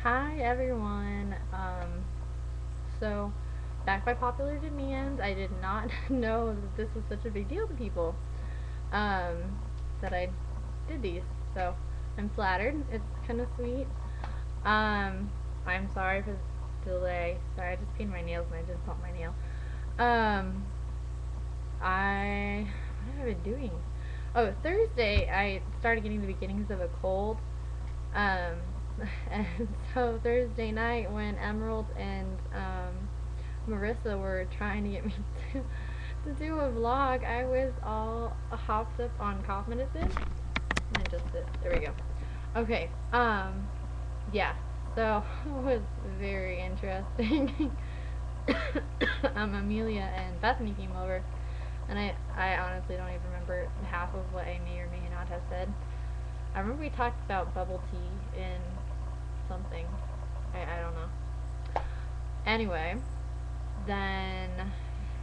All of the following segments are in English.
Hi everyone. So back by popular demand, I did not know that this was such a big deal to people. Um, that I did these. So I'm flattered. It's kind of sweet. Um, I'm sorry for the delay. Sorry, I just painted my nails and I just bumped my nail. Um, what have I been doing? Oh, Thursday I started getting the beginnings of a cold. Um, and so Thursday night when Emerald and Marissa were trying to get me to do a vlog, I was all hopped up on cough medicine. And just sit. There we go. Okay. Yeah. So it was very interesting. Amelia and Bethany came over, and I honestly don't even remember half of what I may or may not have said. I remember we talked about bubble tea in something. I don't know. Anyway, then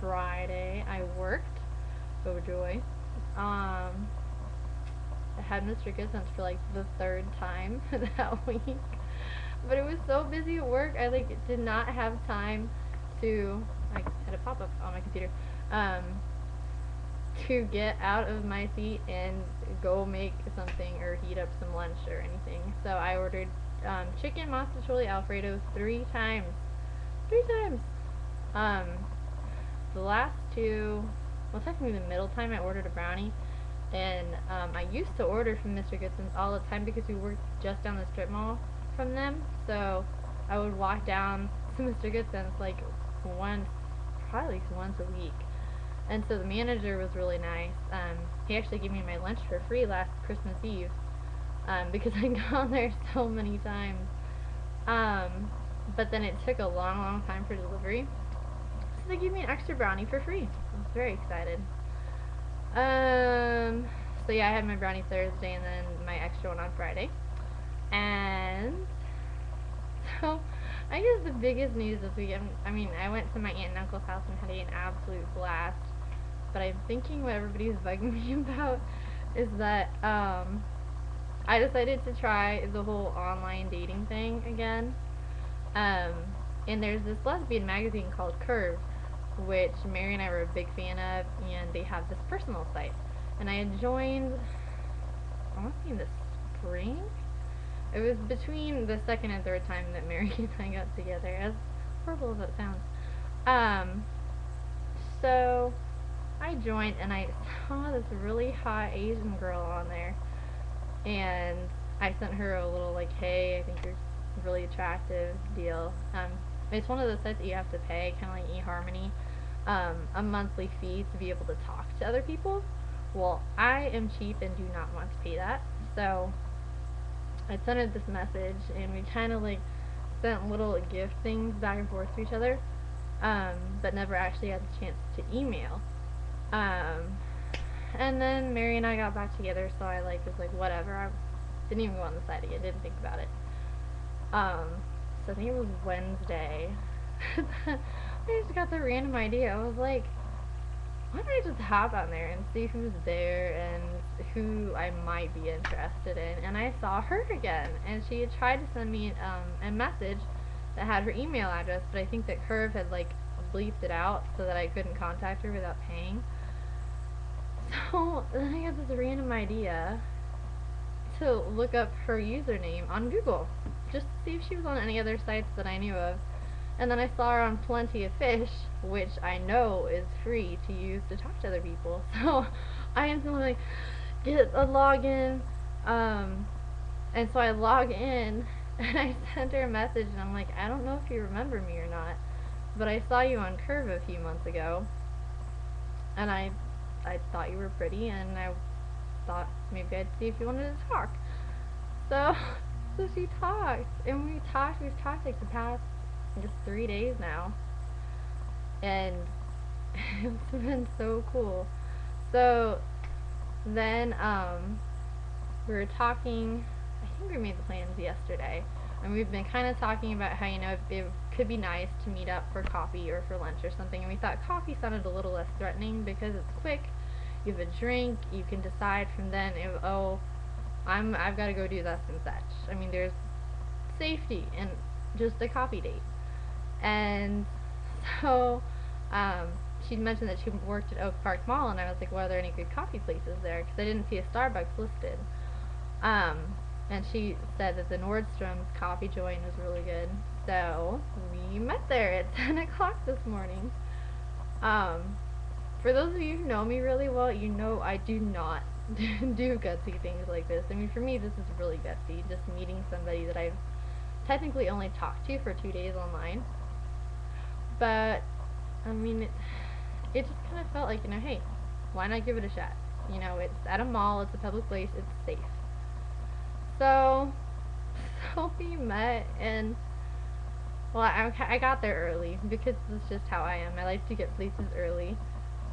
Friday I worked. Oh joy. Um, I had Mr. Gissens for like the third time that week. But it was so busy at work, I like did not have time to. I had a pop up on my computer. Um, to get out of my seat and go make something or heat up some lunch or anything. So I ordered chicken mozzarella alfredo 3 times. 3 times. Um, the last two, well, technically the middle time I ordered a brownie, and I used to order from Mr. Goodson's all the time because we worked just down the strip mall from them. So I would walk down to Mr. Goodson's like once, probably at least once a week. And so the manager was really nice. He actually gave me my lunch for free last Christmas Eve because I'd gone there so many times. Um, but then it took a long, long time for delivery. So they gave me an extra brownie for free. I was very excited. Um, so yeah, I had my brownie Thursday and then my extra one on Friday. And so I guess the biggest news this weekend, I mean, I went to my aunt and uncle's house and had an absolute blast. But I'm thinking what everybody's bugging me about is that I decided to try the whole online dating thing again. Um, and there's this lesbian magazine called Curve, which Mary and I were a big fan of, and they have this personal site. And I had joined, I want to say in the spring? It was between the second and third time that Mary and I got together, as horrible as that sounds. Um, so I joined and I saw this really hot Asian girl on there, and I sent her a little like, "Hey, I think you're really attractive" deal. It's one of those sites that you have to pay, kind of like eHarmony, a monthly fee to be able to talk to other people. Well, I am cheap and do not want to pay that, so I sent her this message, and we kind of like sent little gift things back and forth to each other, but never actually had the chance to email. Um, and then Mary and I got back together, so I like was like whatever. I didn't even go on the site again. Didn't think about it. So I think it was Wednesday. I just got the random idea. I was like, why don't I just hop on there and see who's there and who I might be interested in? And I saw her again, and she had tried to send me a message that had her email address, but I think that Curve had like bleeped it out so that I couldn't contact her without paying. So then I got this random idea to look up her username on Google just to see if she was on any other sites that I knew of. And then I saw her on Plenty of Fish, which I know is free to use to talk to other people. So I instantly like get a login, and so I log in and I sent her a message and I'm like, I don't know if you remember me or not, but I saw you on Curve a few months ago, and I thought you were pretty, and I thought maybe I'd see if you wanted to talk. So, so she talked, and we've talked like the past just 3 days now, and it's been so cool. So then, we were talking, I think we made the plans yesterday, and we've been kind of talking about how, it could be nice to meet up for coffee or for lunch or something, and we thought coffee sounded a little less threatening because it's quick, you have a drink, you can decide from then if, oh, I've got to go do this and such. I mean, there's safety and just a coffee date. And so she mentioned that she worked at Oak Park Mall, and I was like, well, are there any good coffee places there? Because I didn't see a Starbucks listed. Um, and she said that the Nordstrom's coffee joint was really good. So we met there at 10 o'clock this morning. Um, for those of you who know me really well, you know I do not do gutsy things like this. I mean, for me, this is really gutsy, just meeting somebody that I've technically only talked to for 2 days online. But, I mean, it just kind of felt like, hey, why not give it a shot? It's at a mall, it's a public place, it's safe. So, so we met, and, well, I got there early, because this is just how I am. I like to get places early.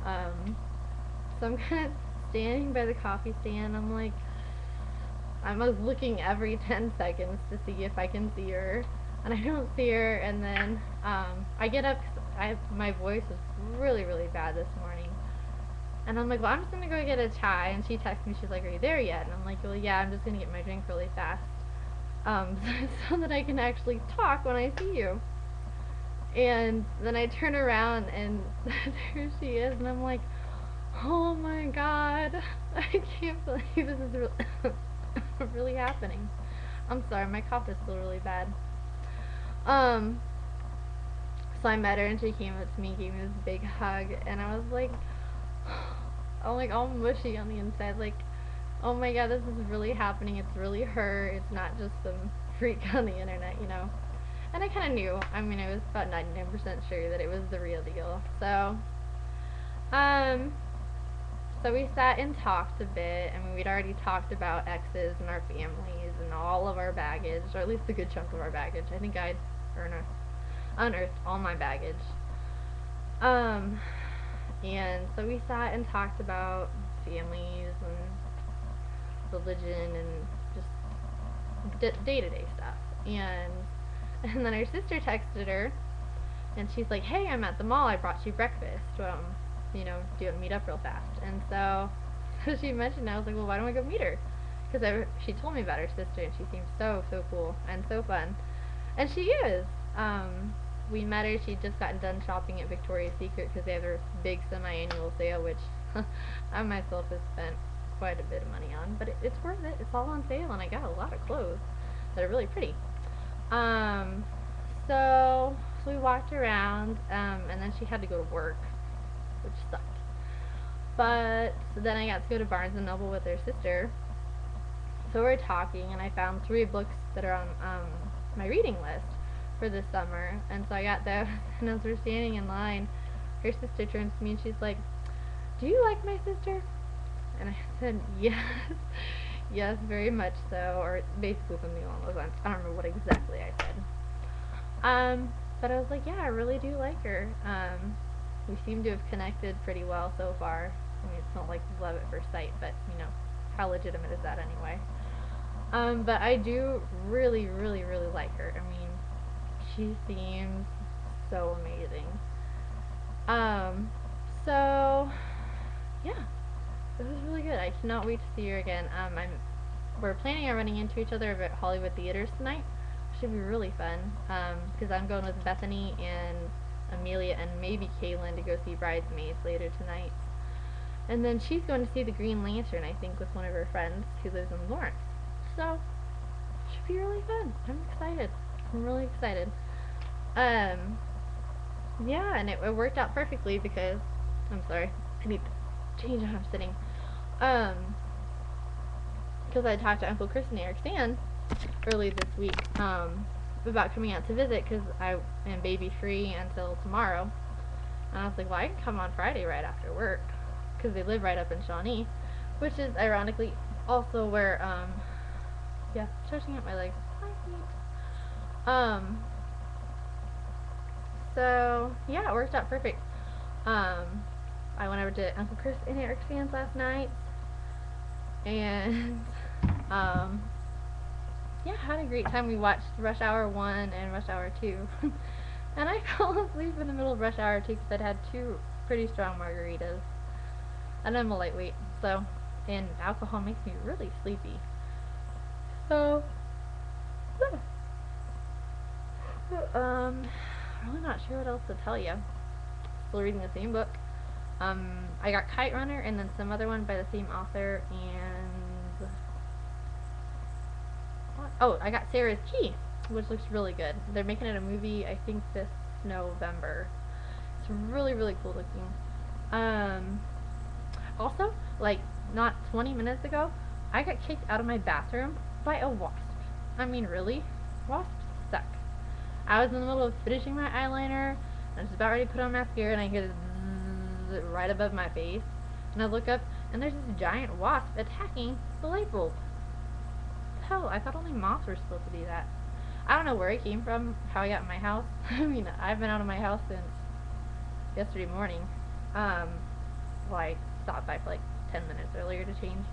So I'm kind of standing by the coffee stand. I'm looking every 10 seconds to see if I can see her, and I don't see her. And then I get up because my voice is really, really bad this morning. And I'm like, well, I'm just gonna go get a chai. And she texts me, she's like, are you there yet? And I'm like, well, yeah, I'm just gonna get my drink really fast, so that I can actually talk when I see you. And then I turn around, and there she is, and I'm like, oh my god, I can't believe this is really happening. I'm sorry, my cough is still really bad. So I met her, and she came up to me, gave me this big hug, and I was like, I'm like all mushy on the inside, like, oh my god, this is really happening. It's really her. It's not just some freak on the internet, And I kind of knew. I mean, I was about 99% sure that it was the real deal. So we sat and talked a bit. I mean, we'd already talked about exes and our families and all of our baggage, or at least a good chunk of our baggage. I think I'd unearthed all my baggage. And so we sat and talked about families and religion and just day-to-day stuff. And then her sister texted her, and she's like, hey, I'm at the mall, I brought you breakfast, do you want to meet up real fast? And so she mentioned, I was like, well, why don't we go meet her? Because she told me about her sister, and she seems so cool and so fun. And she is. We met her, she'd just gotten done shopping at Victoria's Secret because they have their big semi-annual sale, which I myself have spent quite a bit of money on, but it's worth it. It's all on sale, and I got a lot of clothes that are really pretty. So we walked around, and then she had to go to work, which sucked. But then I got to go to Barnes & Noble with her sister, so we're talking, and I found 3 books that are on my reading list for this summer, and so I got those, and as we're standing in line, her sister turns to me and she's like, do you like my sister? And I said, yes, yes, very much so, or basically something along those lines. I don't remember what exactly I said. But I was like, yeah, I really do like her. We seem to have connected pretty well so far. I mean, it's not like love at first sight, but, how legitimate is that anyway? But I do really, really, really like her. I mean, she seems so amazing. So, yeah, it was really good. I cannot wait to see her again. We're planning on running into each other at Hollywood Theaters tonight. Should be really fun, because I'm going with Bethany and Amelia and maybe Kaylin to go see Bridesmaids later tonight. And then she's going to see the Green Lantern, I think, with one of her friends who lives in Lawrence. So, it should be really fun. I'm excited. I'm really excited. Yeah, and it worked out perfectly because, I'm sorry, I need to change how I'm sitting. Because I talked to Uncle Chris and Eric Stan early this week, about coming out to visit, because I am baby free until tomorrow. And I was like, well, I can come on Friday right after work, because they live right up in Shawnee, which is ironically also where, yeah, stretching out my legs. So, yeah, it worked out perfect. I went over to Uncle Chris and Eric Stan's last night, and, yeah, had a great time. We watched Rush Hour 1 and Rush Hour 2, and I fell asleep in the middle of Rush Hour 2 because I'd had 2 pretty strong margaritas, and I'm a lightweight, so, and alcohol makes me really sleepy. So, yeah. Really not sure what else to tell you. Still reading the same book. I got Kite Runner and then some other one by the same author, and oh, I got Sarah's Key, which looks really good. They're making it a movie, I think this November. It's really, really cool looking. Also, like, not 20 minutes ago, I got kicked out of my bathroom by a wasp. I mean, really? Wasps suck. I was in the middle of finishing my eyeliner, and I was about ready to put on mascara, and I hear this right above my face. And I look up, and there's this giant wasp attacking the light bulb. Hell, I thought only moths were supposed to do that. I don't know where it came from, how I got in my house. I mean, I've been out of my house since yesterday morning. Well, I stopped by for like 10 minutes earlier to change,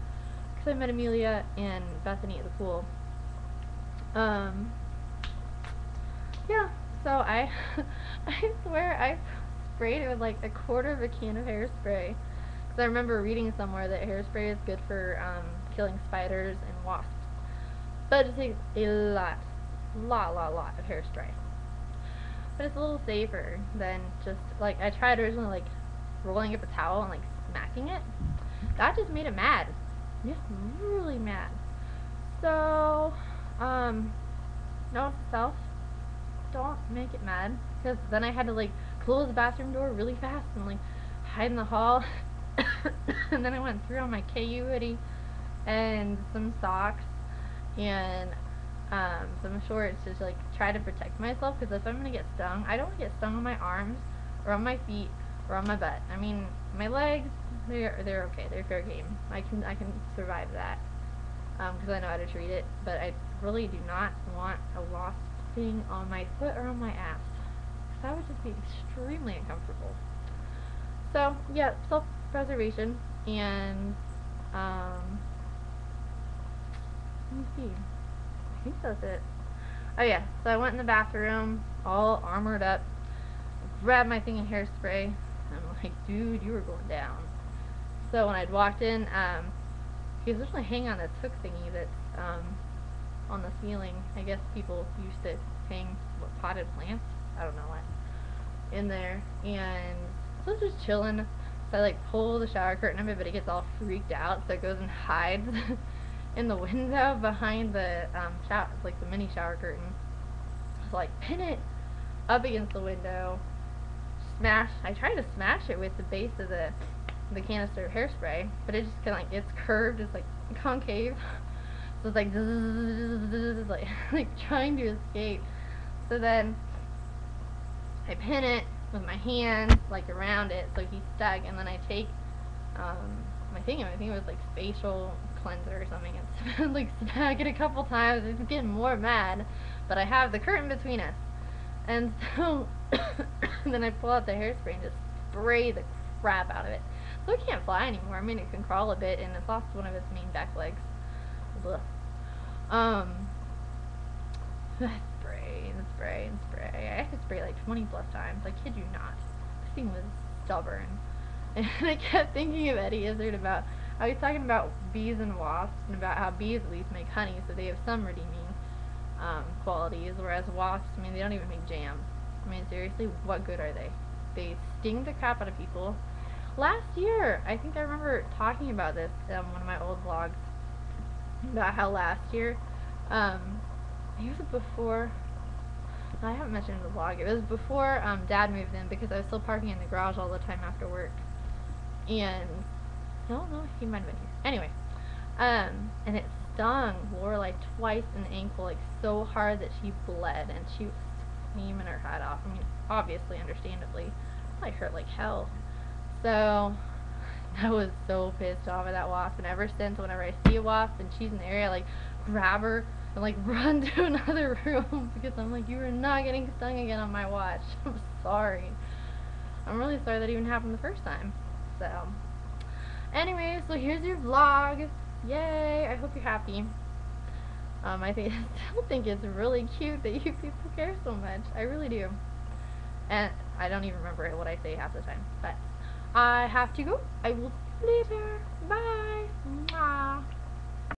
because I met Amelia and Bethany at the pool. Yeah, so I swear I sprayed it with like a quarter of a can of hairspray, because I remember reading somewhere that hairspray is good for killing spiders and wasps, but it takes a lot of hairspray. But it's a little safer than just, like, I tried originally, like, rolling up a towel and, like, smacking it. That just made it mad. Just really mad. So, note to self, don't make it mad. Because then I had to, like, close the bathroom door really fast and, like, hide in the hall. And then I went through on my KU hoodie and some socks and some shorts, just like try to protect myself, because if I'm gonna get stung, I don't want to get stung on my arms or on my feet or on my butt. I mean, my legs, they're okay, they're fair game. I can survive that, because I know how to treat it. But I really do not want a wasp sting on my foot or on my ass, because that would just be extremely uncomfortable. So yeah, self-preservation, and let me see. I think that's it. Oh yeah, so I went in the bathroom, all armored up, grabbed my thing of hairspray, and I'm like, dude, you were going down. So when I'd walked in, he was originally hanging on this hook thingy that's on the ceiling. I guess people used to hang potted plants, I don't know what, in there. And so I was just chilling. So I like pull the shower curtain up, but it gets all freaked out, so it goes and hides in the window behind the shower, like the mini shower curtain. So like pin it up against the window, I tried to smash it with the base of the canister of hairspray, but it just kind of like, it's curved, it's like concave, so it's like zzz, like trying to escape. So then I pin it with my hands like around it so he's stuck, and then I take my thing, and I think it was like facial cleanser or something, and like smack it a couple times. It's getting more mad, but I have the curtain between us, and so then I pull out the hairspray and just spray the crap out of it. So it can't fly anymore. I mean, it can crawl a bit, and it's lost one of its main back legs. Blah. Spray and spray and spray. I had to spray like 20 plus times. I kid you not. This thing was stubborn. And I kept thinking of Eddie Izzard about, I was talking about bees and wasps, and about how bees at least make honey, so they have some redeeming qualities, whereas wasps, I mean, they don't even make jam. I mean, seriously, what good are they? They sting the crap out of people. Last year, I think I remember talking about this in one of my old vlogs, about how last year, it was before, I haven't mentioned in the vlog, it was before Dad moved in, because I was still parking in the garage all the time after work, and, no, he might have been here. Anyway, and it stung Lorelai twice in the ankle, like, so hard that she bled, and she was screaming her head off. I mean, obviously, understandably, it hurt like hell. So, I was so pissed off at that wasp, and ever since, whenever I see a wasp and she's in the area, I, like, grab her and, like, run to another room, because I'm like, you are not getting stung again on my watch. I'm sorry. I'm really sorry that even happened the first time. So, anyway, so here's your vlog. Yay! I hope you're happy. I still think it's really cute that you people care so much. I really do. And I don't even remember what I say half the time. But I have to go. I will see you later. Bye. Mwah.